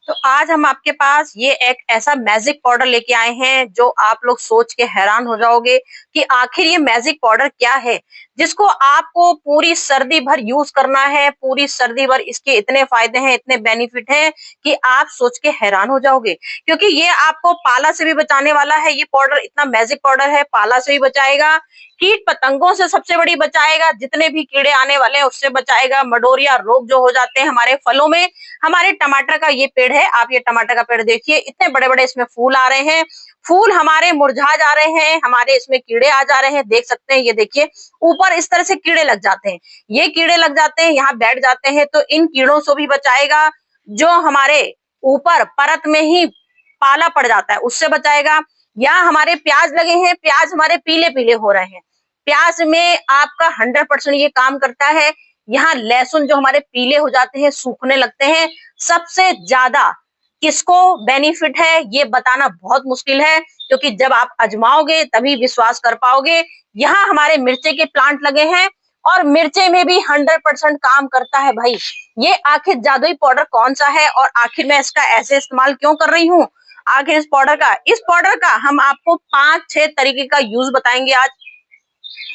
तो आज हम आपके पास ये एक ऐसा मैजिक पाउडर लेके आए हैं जो आप लोग सोच के हैरान हो जाओगे कि आखिर ये मैजिक पाउडर क्या है, जिसको आपको पूरी सर्दी भर यूज करना है। पूरी सर्दी भर इसके इतने फायदे हैं, इतने बेनिफिट हैं कि आप सोच के हैरान हो जाओगे। क्योंकि ये आपको पाला से भी बचाने वाला है। ये पाउडर इतना मैजिक पाउडर है, पाला से भी बचाएगा, कीट पतंगों से सबसे बड़ी बचाएगा, जितने भी कीड़े आने वाले हैं उससे बचाएगा, मडोरिया रोग जो हो जाते हैं हमारे फलों में। हमारे टमाटर का ये पेड़ है, आप ये टमाटर का पेड़ देखिए, इतने बड़े बड़े इसमें फूल आ रहे हैं। फूल हमारे मुरझा जा रहे हैं, हमारे इसमें कीड़े आ जा रहे हैं। देख सकते हैं, ये देखिए ऊपर इस तरह से कीड़े लग जाते हैं। ये कीड़े लग जाते हैं, यहाँ बैठ जाते हैं, तो इन कीड़ों से भी बचाएगा। जो हमारे ऊपर परत में ही पाला पड़ जाता है उससे बचाएगा। यहाँ हमारे प्याज लगे हैं, प्याज हमारे पीले पीले हो रहे हैं, प्याज में आपका 100% ये काम करता है। यहाँ लहसुन जो हमारे पीले हो जाते हैं, सूखने लगते हैं, सबसे ज्यादा किसको बेनिफिट है ये बताना बहुत मुश्किल है, क्योंकि जब आप आजमाओगे तभी विश्वास कर पाओगे। यहाँ हमारे मिर्चे के प्लांट लगे हैं और मिर्चे में भी 100% काम करता है भाई। ये आखिर जादुई पाउडर कौन सा है और आखिर मैं इसका ऐसे इस्तेमाल क्यों कर रही हूँ। आखिर इस पाउडर का हम आपको 5-6 तरीके का यूज बताएंगे आज।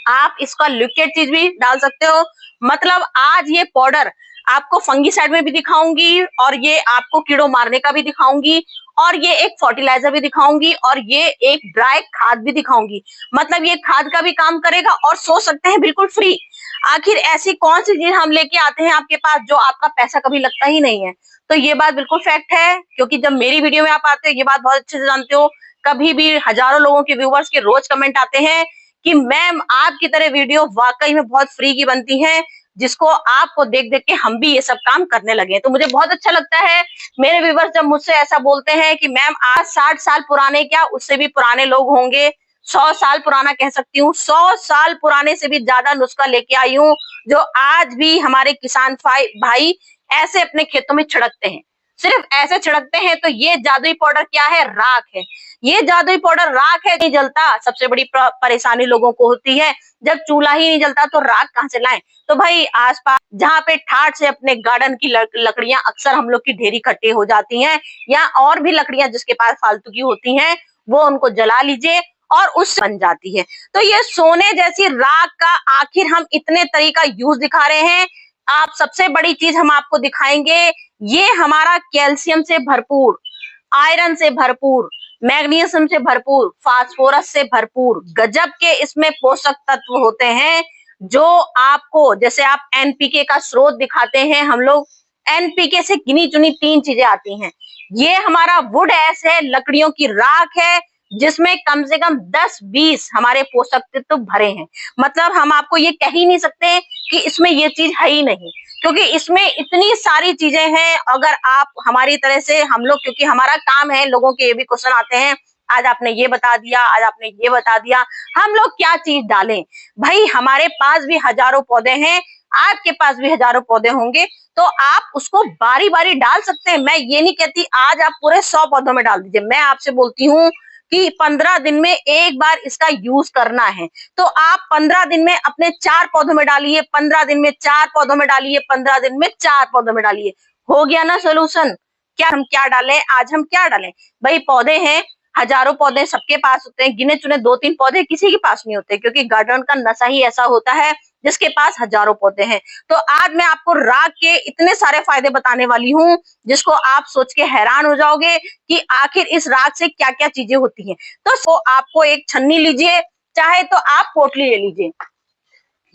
आप इसका लिक्विड चीज भी डाल सकते हो। मतलब आज ये पाउडर आपको फंगीसाइड में भी दिखाऊंगी, और ये आपको कीड़ों मारने का भी दिखाऊंगी, और ये एक फर्टिलाइजर भी दिखाऊंगी, और ये एक ड्राई खाद भी दिखाऊंगी। मतलब ये खाद का भी काम करेगा और सोच सकते हैं बिल्कुल फ्री। आखिर ऐसी कौन सी चीज हम लेके आते हैं आपके पास जो आपका पैसा कभी लगता ही नहीं है। तो ये बात बिल्कुल फैक्ट है, क्योंकि जब मेरी वीडियो में आप आते हो, ये बात बहुत अच्छे से जानते हो, कभी भी हजारों लोगों के व्यूवर्स के रोज कमेंट आते हैं कि मैम आपकी तरह वीडियो वाकई में बहुत फ्री की बनती है, जिसको आपको देख देख के हम भी ये सब काम करने लगे। तो मुझे बहुत अच्छा लगता है मेरे व्यूवर्स जब मुझसे ऐसा बोलते हैं कि मैम आज 60 साल पुराने, क्या उससे भी पुराने लोग होंगे, 100 साल पुराना कह सकती हूँ, 100 साल पुराने से भी ज्यादा नुस्खा लेके आई हूँ, जो आज भी हमारे किसान भाई ऐसे अपने खेतों में छिड़कते हैं। सिर्फ ऐसे छिड़कते हैं। तो ये जादुई पाउडर क्या है? राख है। ये जादुई पाउडर राख है, नहीं जलता। सबसे बड़ी परेशानी लोगों को होती है, जब चूल्हा ही नहीं जलता तो राख कहाँ से लाएं। तो भाई आसपास जहाँ पे ठाठ से अपने गार्डन की लकड़ियां अक्सर हम लोग की ढेरी इकट्ठी हो जाती हैं, या और भी लकड़ियां जिसके पास फालतू की होती हैं, वो उनको जला लीजिए और उससे बन जाती है। तो ये सोने जैसी राख का आखिर हम इतने तरीका यूज दिखा रहे हैं। आप सबसे बड़ी चीज हम आपको दिखाएंगे, ये हमारा कैल्शियम से भरपूर, आयरन से भरपूर, मैग्नीशियम से भरपूर, फास्फोरस से भरपूर, गजब के इसमें पोषक तत्व होते हैं। जो आपको, जैसे आप एनपीके का स्रोत दिखाते हैं हम लोग, एनपीके से गिनी चुनी 3 चीजें आती हैं। ये हमारा वुड एश है, लकड़ियों की राख है, जिसमें कम से कम 10-20 हमारे पोषक तत्व भरे हैं। मतलब हम आपको ये कह ही नहीं सकते कि इसमें ये चीज है ही नहीं, क्योंकि इसमें इतनी सारी चीजें हैं। अगर आप हमारी तरह से, हम लोग, क्योंकि हमारा काम है, लोगों के ये भी क्वेश्चन आते हैं, आज आपने ये बता दिया, आज आपने ये बता दिया, हम लोग क्या चीज डालें। भाई हमारे पास भी हजारों पौधे हैं, आपके पास भी हजारों पौधे होंगे, तो आप उसको बारी बारी डाल सकते हैं। मैं ये नहीं कहती आज आप पूरे 100 पौधों में डाल दीजिए, मैं आपसे बोलती हूँ कि 15 दिन में एक बार इसका यूज करना है। तो आप 15 दिन में अपने 4 पौधों में डालिए, 15 दिन में 4 पौधों में डालिए, 15 दिन में 4 पौधों में डालिए। हो गया ना सोल्यूशन। क्या हम क्या डालें, आज हम क्या डालें? भाई पौधे हैं, हजारों पौधे सबके पास होते हैं, गिने चुने 2-3 पौधे किसी के पास नहीं होते, क्योंकि गार्डन का नशा ही ऐसा होता है जिसके पास हजारों पौधे हैं। तो आज मैं आपको राख के इतने सारे फायदे बताने वाली हूँ, जिसको आप सोच के हैरान हो जाओगे कि आखिर इस राख से क्या क्या चीजें होती हैं। तो आपको एक छन्नी लीजिए, चाहे तो आप पोटली ले लीजिए।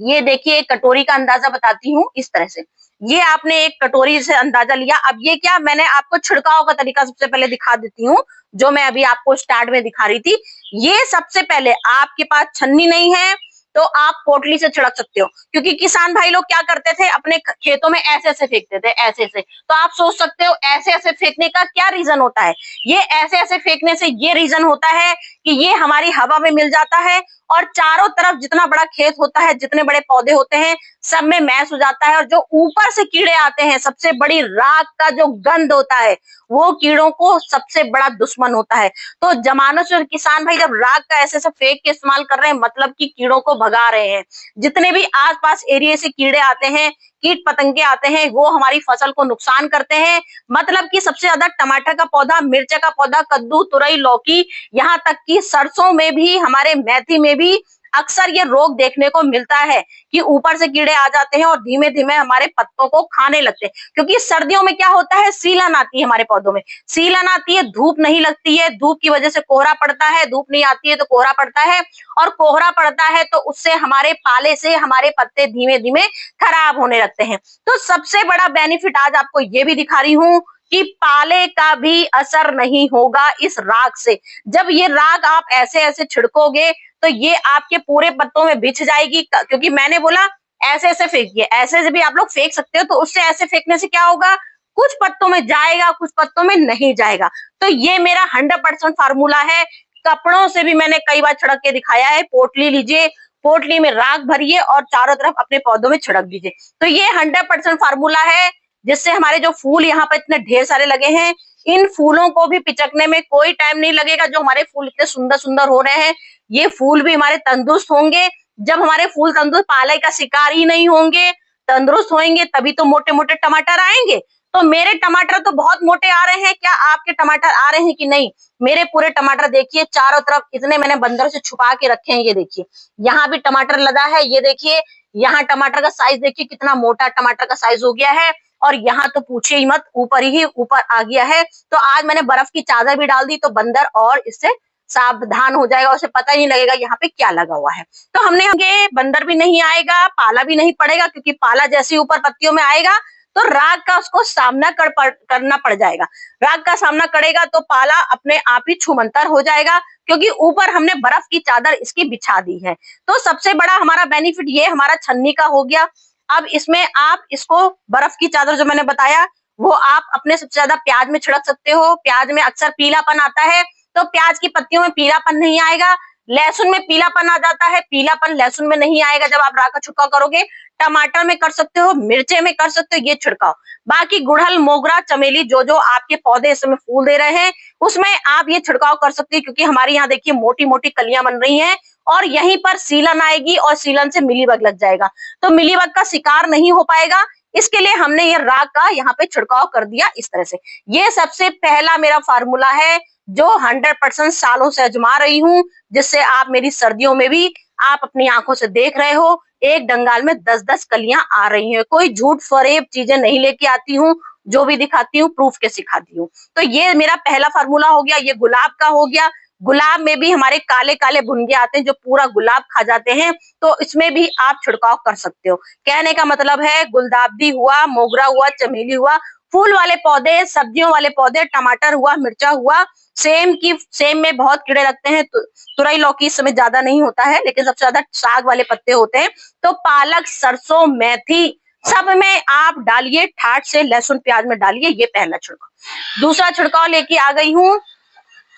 ये देखिए एक कटोरी का अंदाजा बताती हूँ, इस तरह से ये आपने एक कटोरी से अंदाजा लिया। अब ये क्या, मैंने आपको छिड़काव का तरीका सबसे पहले दिखा देती हूँ, जो मैं अभी आपको स्टार्ट में दिखा रही थी। ये सबसे पहले, आपके पास छन्नी नहीं है तो आप पोटली से छिड़क सकते हो, क्योंकि किसान भाई लोग क्या करते थे, अपने खेतों में ऐसे ऐसे फेंकते थे, ऐसे ऐसे। तो आप सोच सकते हो ऐसे ऐसे फेंकने का क्या रीजन होता है। ये ऐसे ऐसे फेंकने से ये रीजन होता है कि ये हमारी हवा में मिल जाता है, और चारों तरफ जितना बड़ा खेत होता है, जितने बड़े पौधे होते हैं, सब में मैश हो जाता है। और जो ऊपर से कीड़े आते हैं, सबसे बड़ी राख का जो गंध होता है, वो कीड़ों को सबसे बड़ा दुश्मन होता है। तो जमानों से किसान भाई जब राख का ऐसे ऐसे फेंक के इस्तेमाल कर रहे हैं, मतलब कि कीड़ों को भगा रहे हैं। जितने भी आसपास एरिया से कीड़े आते हैं, कीट पतंगे आते हैं, वो हमारी फसल को नुकसान करते हैं। मतलब कि सबसे ज्यादा टमाटर का पौधा, मिर्च का पौधा, कद्दू, तुरई, लौकी, यहाँ तक कि सरसों में भी, हमारे मेथी में भी अक्सर ये रोग देखने को मिलता है कि ऊपर से कीड़े आ जाते हैं और धीमे धीमे हमारे पत्तों को खाने लगते हैं। क्योंकि सर्दियों में क्या होता है, सीलन आती है हमारे पौधों में, सीलन आती है, धूप नहीं लगती है, धूप की वजह से कोहरा पड़ता है, धूप नहीं आती है तो कोहरा पड़ता है, और कोहरा पड़ता है तो उससे हमारे पाले से हमारे पत्ते धीमे धीमे खराब होने लगते हैं। तो सबसे बड़ा बेनिफिट आज आपको ये भी दिखा रही हूँ कि पाले का भी असर नहीं होगा इस राग से। जब ये राग आप ऐसे ऐसे छिड़कोगे तो ये आपके पूरे पत्तों में बिछ जाएगी। क्योंकि मैंने बोला ऐसे ऐसे फेंकिए, ऐसे से भी आप लोग फेंक सकते हो, तो उससे ऐसे फेंकने से क्या होगा, कुछ पत्तों में जाएगा, कुछ पत्तों में नहीं जाएगा। तो ये मेरा 100% फार्मूला है। कपड़ों से भी मैंने कई बार छिड़क के दिखाया है। पोटली लीजिए, पोटली में राख भरिए और चारों तरफ अपने पौधों में छिड़क दीजिए। तो ये 100% फार्मूला है, जिससे हमारे जो फूल यहाँ पर इतने ढेर सारे लगे हैं, इन फूलों को भी पिचकने में कोई टाइम नहीं लगेगा। जो हमारे फूल इतने सुंदर सुंदर हो रहे हैं, ये फूल भी हमारे तंदुरुस्त होंगे। जब हमारे फूल तंदुरुस्त, पाले का शिकार ही नहीं होंगे, तंदुरुस्त होंगे, तभी तो मोटे मोटे टमाटर आएंगे। तो मेरे टमाटर तो बहुत मोटे आ रहे हैं, क्या आपके टमाटर आ रहे हैं कि नहीं? मेरे पूरे टमाटर देखिए, चारों तरफ इतने मैंने बंदर से छुपा के रखे हैं। ये देखिए, यहाँ भी टमाटर लगा है, ये देखिए, यहाँ टमाटर का साइज देखिए कितना मोटा टमाटर का साइज हो गया है। और यहाँ तो पूछिए ही मत, ऊपर ही ऊपर आ गया है। तो आज मैंने बर्फ की चादर भी डाल दी, तो बंदर और इससे सावधान हो जाएगा, उसे पता ही नहीं लगेगा यहाँ पे क्या लगा हुआ है। तो हमने बंदर भी नहीं आएगा, पाला भी नहीं पड़ेगा, क्योंकि पाला जैसे ऊपर पत्तियों में आएगा तो राग का उसको सामना करना पड़ जाएगा। राग का सामना करेगा तो पाला अपने आप ही छूमंतर हो जाएगा, क्योंकि ऊपर हमने बर्फ की चादर इसकी बिछा दी है। तो सबसे बड़ा हमारा बेनिफिट ये हमारा छन्नी का हो गया। अब इसमें आप इसको, बर्फ की चादर जो मैंने बताया, वो आप अपने सबसे ज्यादा प्याज में छिड़क सकते हो। प्याज में अक्सर पीलापन आता है, तो प्याज की पत्तियों में पीलापन नहीं आएगा। लहसुन में पीलापन आ जाता है, पीलापन लहसुन में नहीं आएगा जब आप राग का छिड़काव करोगे। टमाटर में कर सकते हो, मिर्चे में कर सकते हो ये छिड़काव। बाकी गुड़हल, मोगरा, चमेली, जो जो आपके पौधे इस समय फूल दे रहे हैं, उसमें आप ये छिड़काव कर सकते हो। क्योंकि हमारे यहाँ देखिए मोटी मोटी कलियां बन रही हैं, और यहीं पर सीलन आएगी और सीलन से मिलीबग लग जाएगा, तो मिलीबग का शिकार नहीं हो पाएगा। इसके लिए हमने ये राग का यहाँ पे छिड़काव कर दिया इस तरह से। ये सबसे पहला मेरा फार्मूला है जो 100% सालों से आजमा रही हूँ, जिससे आप मेरी सर्दियों में भी आप अपनी आंखों से देख रहे हो, एक डंगाल में 10-10 कलियां आ रही हैं। कोई झूठ फरेब चीजें नहीं लेके आती हूँ, जो भी दिखाती हूँ प्रूफ के सिखाती हूँ। तो ये मेरा पहला फार्मूला हो गया। ये गुलाब का हो गया। गुलाब में भी हमारे काले काले भुनगे आते हैं जो पूरा गुलाब खा जाते हैं, तो इसमें भी आप छिड़काव कर सकते हो। कहने का मतलब है, गुलदाबदी हुआ, मोगरा हुआ, चमेली हुआ, फूल वाले पौधे, सब्जियों वाले पौधे, टमाटर हुआ, मिर्चा हुआ, सेम में बहुत कीड़े लगते हैं। तुरई, लौकी इस समय ज्यादा नहीं होता है, लेकिन सबसे ज्यादा साग वाले पत्ते होते हैं। तो पालक, सरसों, मेथी, सब में आप डालिए ठाट से, लहसुन प्याज में डालिए। ये पहला छिड़काव। दूसरा छिड़काव लेके आ गई हूँ।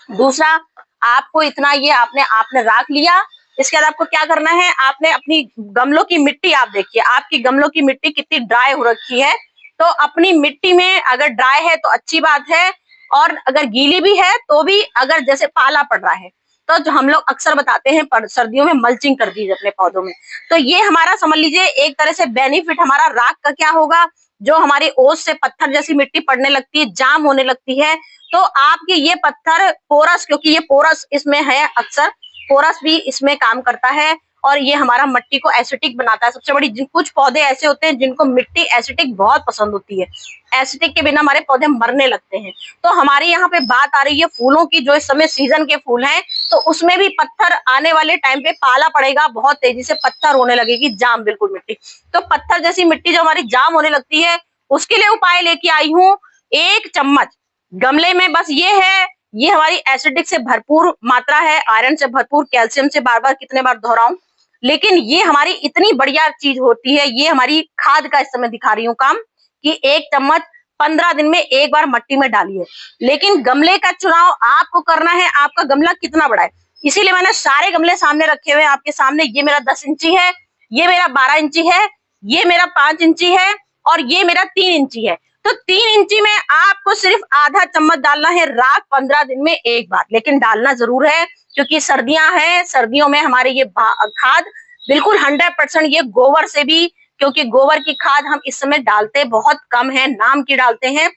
दूसरा, आपको इतना ये आपने राख लिया। इसके बाद आपको क्या करना है, आपने अपनी गमलों की मिट्टी, आप देखिए आपकी गमलों की मिट्टी कितनी ड्राई हो रखी है। तो अपनी मिट्टी में अगर ड्राई है तो अच्छी बात है, और अगर गीली भी है तो भी, अगर जैसे पाला पड़ रहा है तो जो हम लोग अक्सर बताते हैं सर्दियों में मल्चिंग कर दीजिए अपने पौधों में। तो ये हमारा समझ लीजिए एक तरह से बेनिफिट हमारा राख का क्या होगा, जो हमारी ओस से पत्थर जैसी मिट्टी पड़ने लगती है, जाम होने लगती है, तो आपके ये पत्थर पोरस, क्योंकि ये पोरस इसमें है, अक्सर पोरस भी इसमें काम करता है, और ये हमारा मिट्टी को एसिडिक बनाता है। सबसे बड़ी, कुछ पौधे ऐसे होते हैं जिनको मिट्टी एसिडिक बहुत पसंद होती है, एसिडिक के बिना हमारे पौधे मरने लगते हैं। तो हमारे यहाँ पे बात आ रही है फूलों की, जो इस समय सीजन के फूल हैं, तो उसमें भी पत्थर आने वाले टाइम पे पाला पड़ेगा, बहुत तेजी से पत्थर होने लगेगी, जाम बिल्कुल मिट्टी। तो पत्थर जैसी मिट्टी जो हमारी जाम होने लगती है, उसके लिए उपाय लेके आई हूँ। 1 चम्मच गमले में, बस ये है, ये हमारी एसिडिक से भरपूर मात्रा है, आयरन से भरपूर, कैल्शियम से, बार बार कितने बार दोहराऊं, लेकिन ये हमारी इतनी बढ़िया चीज होती है। ये हमारी खाद का इस समय दिखा रही हूँ काम, कि 1 चम्मच 15 दिन में एक बार मिट्टी में डालिए। लेकिन गमले का चुनाव आपको करना है, आपका गमला कितना बड़ा है। इसीलिए मैंने सारे गमले सामने रखे हुए हैं आपके सामने। ये मेरा 10 इंची है, ये मेरा 12 इंची है, ये मेरा 5 इंची है, और ये मेरा 3 इंची है। तो 3 इंची में आपको सिर्फ आधा चम्मच डालना है राख, 15 दिन में एक बार, लेकिन डालना जरूर है, क्योंकि सर्दियां हैं, सर्दियों में हमारे ये खाद बिल्कुल 100% ये गोबर से भी, क्योंकि गोबर की खाद हम इस समय डालते बहुत कम है, नाम की डालते हैं।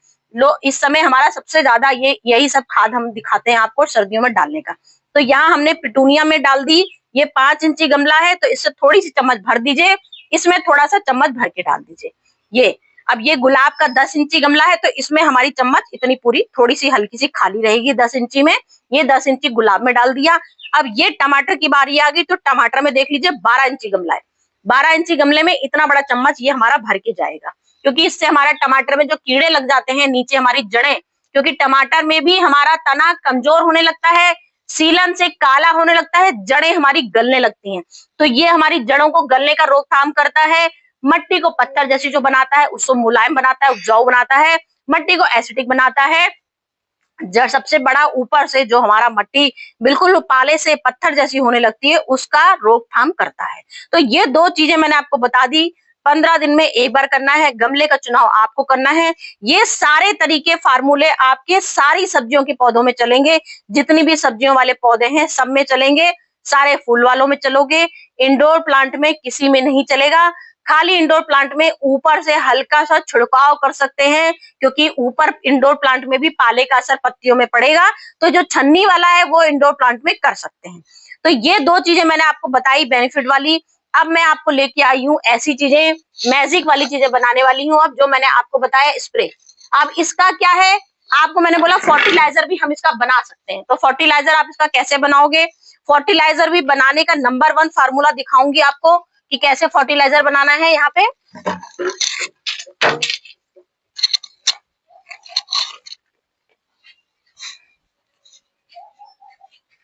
इस समय हमारा सबसे ज्यादा यही सब खाद हम दिखाते हैं आपको सर्दियों में डालने का। तो यहाँ हमने पिटूनिया में डाल दी। ये 5 इंची गमला है तो इससे थोड़ी सी चम्मच भर दीजिए, इसमें थोड़ा सा चम्मच भर के डाल दीजिए। ये अब ये गुलाब का 10 इंची गमला है तो इसमें हमारी चम्मच इतनी पूरी, थोड़ी सी हल्की सी खाली रहेगी 10 इंची में। ये 10 इंची गुलाब में डाल दिया। अब ये टमाटर की बारी आ गई तो टमाटर में देख लीजिए 12 इंची गमला है। 12 इंची गमले में इतना बड़ा चम्मच ये हमारा भर के जाएगा, क्योंकि इससे हमारा टमाटर में जो कीड़े लग जाते हैं नीचे हमारी जड़ें, क्योंकि टमाटर में भी हमारा तना कमजोर होने लगता है, सीलन से काला होने लगता है, जड़ें हमारी गलने लगती हैं। तो ये हमारी जड़ों को गलने का रोकथाम करता है, मट्टी को पत्थर जैसी जो बनाता है उसको मुलायम बनाता है, उपजाऊ बनाता है, मट्टी को एसिडिक बनाता है। जड़ सबसे बड़ा ऊपर से जो हमारा मट्टी बिल्कुल पाले से पत्थर जैसी होने लगती है उसका रोकथाम करता है। तो ये 2 चीजें मैंने आपको बता दी। 15 दिन में एक बार करना है, गमले का चुनाव आपको करना है। ये सारे तरीके फार्मूले आपके सारी सब्जियों के पौधों में चलेंगे, जितनी भी सब्जियों वाले पौधे हैं सब में चलेंगे, सारे फूल वालों में चलोगे, इंडोर प्लांट में किसी में नहीं चलेगा। खाली इंडोर प्लांट में ऊपर से हल्का सा छिड़काव कर सकते हैं, क्योंकि ऊपर इंडोर प्लांट में भी पाले का असर पत्तियों में पड़ेगा, तो जो छन्नी वाला है वो इंडोर प्लांट में कर सकते हैं। तो ये 2 चीजें मैंने आपको बताई बेनिफिट वाली। अब मैं आपको लेके आई हूँ ऐसी चीजें, मैजिक वाली चीजें बनाने वाली हूँ। अब जो मैंने आपको बताया स्प्रे, अब इसका क्या है, आपको मैंने बोला फर्टिलाइजर भी हम इसका बना सकते हैं। तो फर्टिलाइजर आप इसका कैसे बनाओगे, फर्टिलाइजर भी बनाने का नंबर 1 फार्मूला दिखाऊंगी आपको कि कैसे फर्टिलाइजर बनाना है। यहाँ पे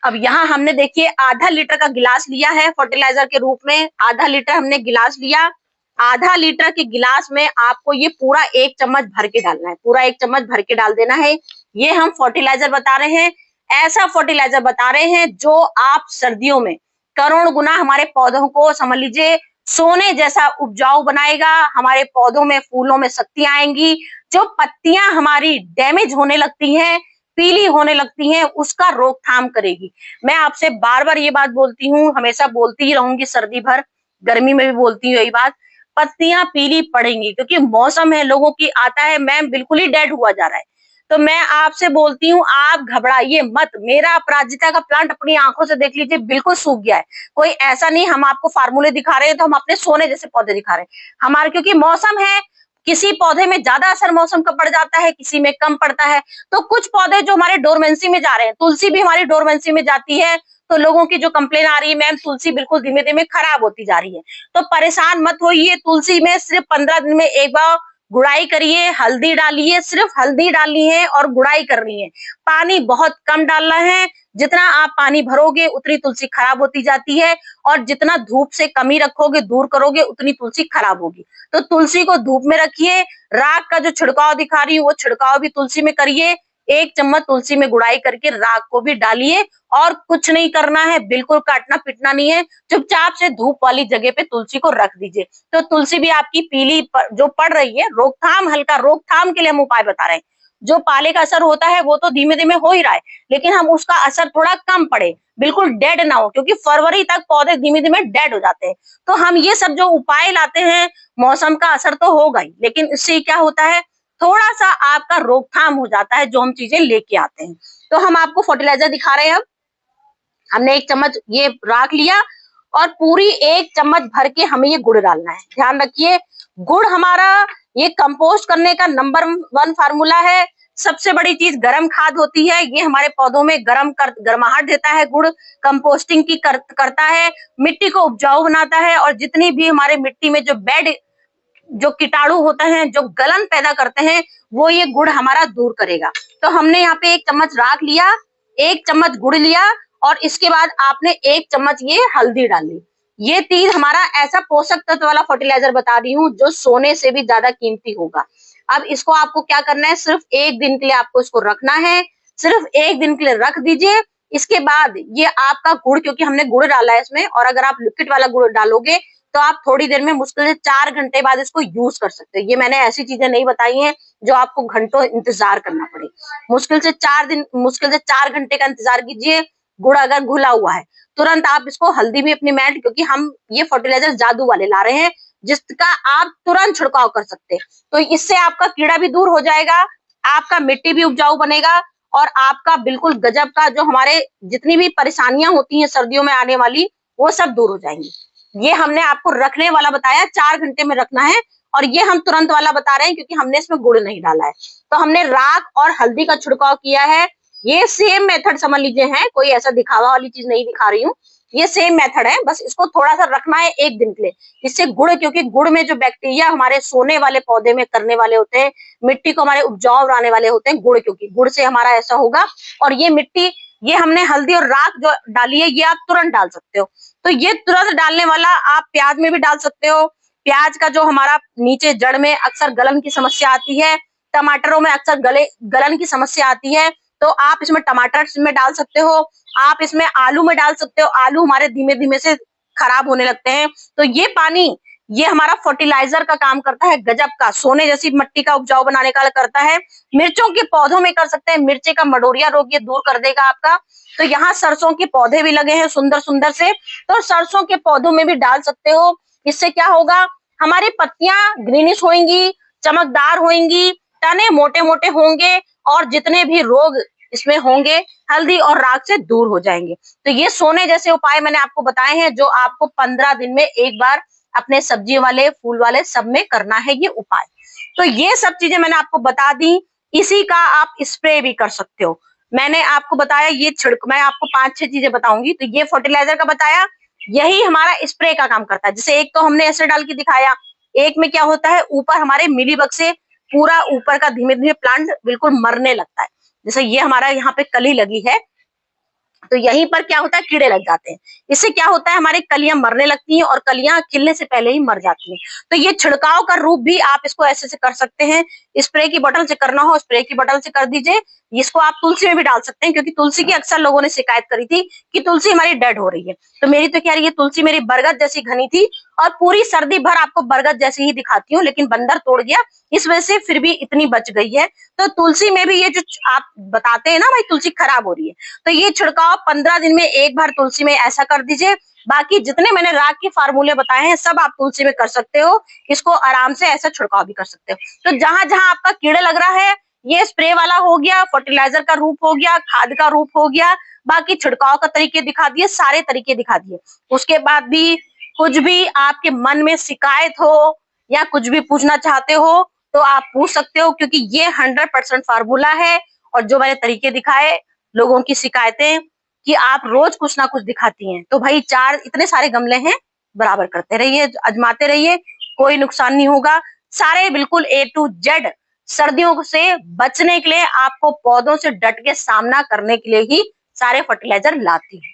अब यहाँ हमने देखिए आधा लीटर का गिलास लिया है फर्टिलाइजर के रूप में, आधा लीटर हमने गिलास लिया। आधा लीटर के गिलास में आपको ये पूरा 1 चम्मच भर के डालना है, पूरा 1 चम्मच भर के डाल देना है। ये हम फर्टिलाइजर बता रहे हैं, ऐसा फर्टिलाइजर बता रहे हैं जो आप सर्दियों में करोड़ गुना हमारे पौधों को समझ लीजिए सोने जैसा उपजाऊ बनाएगा। हमारे पौधों में फूलों में शक्ति आएंगी, जो पत्तियां हमारी डैमेज होने लगती हैं, पीली होने लगती हैं, उसका रोकथाम करेगी। मैं आपसे बार बार ये बात बोलती हूँ, हमेशा बोलती ही रहूंगी, सर्दी भर गर्मी में भी बोलती हूँ यही बात, पत्तियां पीली पड़ेंगी क्योंकि मौसम है, लोगों की आता है मैम बिल्कुल ही डेड हुआ जा रहा है। तो मैं आपसे बोलती हूँ आप घबराइए मत। मेरा अपराजिता का प्लांट अपनी आंखों से देख लीजिए बिल्कुल सूख गया है। कोई ऐसा नहीं हम आपको फार्मूले दिखा रहे हैं तो हम अपने सोने जैसे पौधे दिखा रहे हैं। हमारे क्योंकि मौसम है, किसी पौधे में ज्यादा असर मौसम का पड़ जाता है, किसी में कम पड़ता है। तो कुछ पौधे जो हमारे डोरमेंसी में जा रहे हैं, तुलसी भी हमारी डोरमेंसी में जाती है, तो लोगों की जो कंप्लेन आ रही है मैम तुलसी बिल्कुल धीमे धीमे खराब होती जा रही है, तो परेशान मत होइए। तुलसी में सिर्फ 15 दिन में एक बार गुड़ाई करिए, हल्दी डालिए, सिर्फ हल्दी डालनी है और गुड़ाई करनी है। पानी बहुत कम डालना है, जितना आप पानी भरोगे उतनी तुलसी खराब होती जाती है, और जितना धूप से कमी रखोगे, दूर करोगे, उतनी तुलसी खराब होगी। तो तुलसी को धूप में रखिए। राख का जो छिड़काव दिखा रही हूँ वो छिड़काव भी तुलसी में करिए। 1 चम्मच तुलसी में गुड़ाई करके राख को भी डालिए, और कुछ नहीं करना है, बिल्कुल काटना पीटना नहीं है, चुपचाप से धूप वाली जगह पे तुलसी को रख दीजिए। तो तुलसी भी आपकी पीली जो पड़ रही है, रोकथाम, हल्का रोकथाम के लिए हम उपाय बता रहे हैं। जो पाले का असर होता है वो तो धीमे धीमे हो ही रहा है, लेकिन हम उसका असर थोड़ा कम पड़े, बिल्कुल डेड ना हो, क्योंकि फरवरी तक पौधे धीमे धीमे डेड हो जाते हैं। तो हम ये सब जो उपाय लाते हैं, मौसम का असर तो होगा ही, लेकिन इससे क्या होता है, थोड़ा सा आपका रोकथाम हो जाता है जो हम चीजें लेके आते हैं। तो हम आपको फर्टिलाइजर दिखा रहे हैं। अब हमने 1 चम्मच ये राख लिया और पूरी 1 चम्मच भर के हमें ये गुड़ डालना है। ध्यान रखिए, गुड़ हमारा ये कंपोस्ट करने का नंबर 1 फार्मूला है। सबसे बड़ी चीज गर्म खाद होती है, ये हमारे पौधों में गर्माहट देता है। गुड़ कंपोस्टिंग की करता है, मिट्टी को उपजाऊ बनाता है, और जितनी भी हमारे मिट्टी में जो बेड जो कीटाणु होते हैं, जो गलन पैदा करते हैं, वो ये गुड़ हमारा दूर करेगा। तो हमने यहाँ पे 1 चम्मच राख लिया, 1 चम्मच गुड़ लिया, और इसके बाद आपने 1 चम्मच ये हल्दी डाली। ये 3 हमारा ऐसा पोषक तत्व वाला फर्टिलाइजर बता रही हूँ जो सोने से भी ज्यादा कीमती होगा। अब इसको आपको क्या करना है, सिर्फ 1 दिन के लिए आपको इसको रखना है, सिर्फ 1 दिन के लिए रख दीजिए। इसके बाद ये आपका गुड़, क्योंकि हमने गुड़ डाला है इसमें, और अगर आप लिक्विड वाला गुड़ डालोगे तो आप थोड़ी देर में, मुश्किल से 4 घंटे बाद इसको यूज कर सकते हैं। ये मैंने ऐसी चीजें नहीं बताई हैं जो आपको घंटों इंतजार करना पड़े। मुश्किल से 4 घंटे का इंतजार कीजिए। गुड़ अगर घुला हुआ है, तुरंत आप इसको हल्दी भी अपनी मेल्ट, क्योंकि हम ये फर्टिलाइजर जादू वाले ला रहे हैं जिसका आप तुरंत छिड़काव कर सकते हैं। तो इससे आपका कीड़ा भी दूर हो जाएगा, आपका मिट्टी भी उपजाऊ बनेगा और आपका बिल्कुल गजब का जो हमारे जितनी भी परेशानियां होती हैं सर्दियों में आने वाली, वो सब दूर हो जाएंगी। ये हमने आपको रखने वाला बताया 4 घंटे में रखना है, और ये हम तुरंत वाला बता रहे हैं क्योंकि हमने इसमें गुड़ नहीं डाला है। तो हमने राख और हल्दी का छिड़काव किया है। ये सेम मेथड समझ लीजिए है, कोई ऐसा दिखावा वाली चीज नहीं दिखा रही हूँ। ये सेम मेथड है, बस इसको थोड़ा सा रखना है 1 दिन के लिए। इससे गुड़, क्योंकि गुड़ में जो बैक्टीरिया हमारे सोने वाले पौधे में करने वाले होते हैं, मिट्टी को हमारे उपजाऊ बनाने वाले होते हैं गुड़, क्योंकि गुड़ से हमारा ऐसा होगा। और ये मिट्टी, ये हमने हल्दी और राख जो डाली है, ये आप तुरंत डाल सकते हो। तो ये तुरंत डालने वाला आप प्याज में भी डाल सकते हो। प्याज का जो हमारा नीचे जड़ में अक्सर गलन की समस्या आती है, टमाटरों में अक्सर गलन की समस्या आती है, तो आप इसमें टमाटर में डाल सकते हो। आप इसमें आलू में डाल सकते हो, आलू हमारे धीमे धीमे से खराब होने लगते हैं। तो ये पानी, ये हमारा फर्टिलाइजर का काम करता है, गजब का, सोने जैसी मिट्टी का उपजाऊ बनाने का करता है। मिर्चों के पौधों में कर सकते हैं, मिर्ची का मडोरिया रोग ये दूर कर देगा आपका। तो यहाँ सरसों के पौधे भी लगे हैं सुंदर सुंदर से, तो सरसों के पौधों में भी डाल सकते हो। इससे क्या होगा, हमारी पत्तियां ग्रीनिश होंगी, चमकदार होंगी, तने मोटे मोटे होंगे, और जितने भी रोग इसमें होंगे हल्दी और राख से दूर हो जाएंगे। तो ये सोने जैसे उपाय मैंने आपको बताए हैं, जो आपको 15 दिन में एक बार अपने सब्जी वाले, फूल वाले सब में करना है ये उपाय। तो ये सब चीजें मैंने आपको बता दी। इसी का आप स्प्रे भी कर सकते हो। मैंने आपको बताया ये मैं आपको 5-6 चीजें बताऊंगी। तो ये फर्टिलाइजर का बताया, यही हमारा स्प्रे का काम करता है। जैसे एक तो हमने ऐसे डाल के दिखाया, एक में क्या होता है, ऊपर हमारे मिलीबग से पूरा ऊपर का धीमे धीमे प्लांट बिल्कुल मरने लगता है। जैसे ये हमारा यहाँ पे कली लगी है, तो यहीं पर क्या होता है, कीड़े लग जाते हैं। इससे क्या होता है, हमारी कलियां मरने लगती हैं और कलियां खिलने से पहले ही मर जाती हैं। तो ये छिड़काव का रूप भी आप इसको ऐसे से कर सकते हैं। स्प्रे की बोतल से करना हो, स्प्रे की बोतल से कर दीजिए। इसको आप तुलसी में भी डाल सकते हैं, क्योंकि तुलसी की अक्सर लोगों ने शिकायत करी थी कि तुलसी हमारी डेड हो रही है। तो मेरी तो क्या, ये तुलसी मेरी बरगद जैसी घनी थी, और पूरी सर्दी भर आपको बरगद जैसी ही दिखाती हूँ, लेकिन बंदर तोड़ गया, इस वजह से फिर भी इतनी बच गई है। तो तुलसी में भी ये जो आप बताते हैं ना भाई तुलसी खराब हो रही है, तो ये छिड़काव 15 दिन में एक बार तुलसी में ऐसा कर दीजिए। बाकी जितने मैंने राख के फार्मूले बताए हैं सब आप तुलसी में कर सकते हो। इसको आराम से ऐसा छिड़काव भी कर सकते हो। तो जहां जहां आपका कीड़ा लग रहा है, ये स्प्रे वाला हो गया, फर्टिलाइजर का रूप हो गया, खाद का रूप हो गया, बाकी छिड़काव का तरीके दिखा दिए, सारे तरीके दिखा दिए। उसके बाद भी कुछ भी आपके मन में शिकायत हो या कुछ भी पूछना चाहते हो तो आप पूछ सकते हो, क्योंकि ये 100% फार्मूला है। और जो मैंने तरीके दिखाए, लोगों की शिकायतें कि आप रोज कुछ ना कुछ दिखाती हैं, तो भाई 4 इतने सारे गमले हैं, बराबर करते रहिए, आजमाते रहिए, कोई नुकसान नहीं होगा। सारे बिल्कुल A to Z सर्दियों से बचने के लिए, आपको पौधों से डट के सामना करने के लिए ही सारे फर्टिलाइजर लाती है।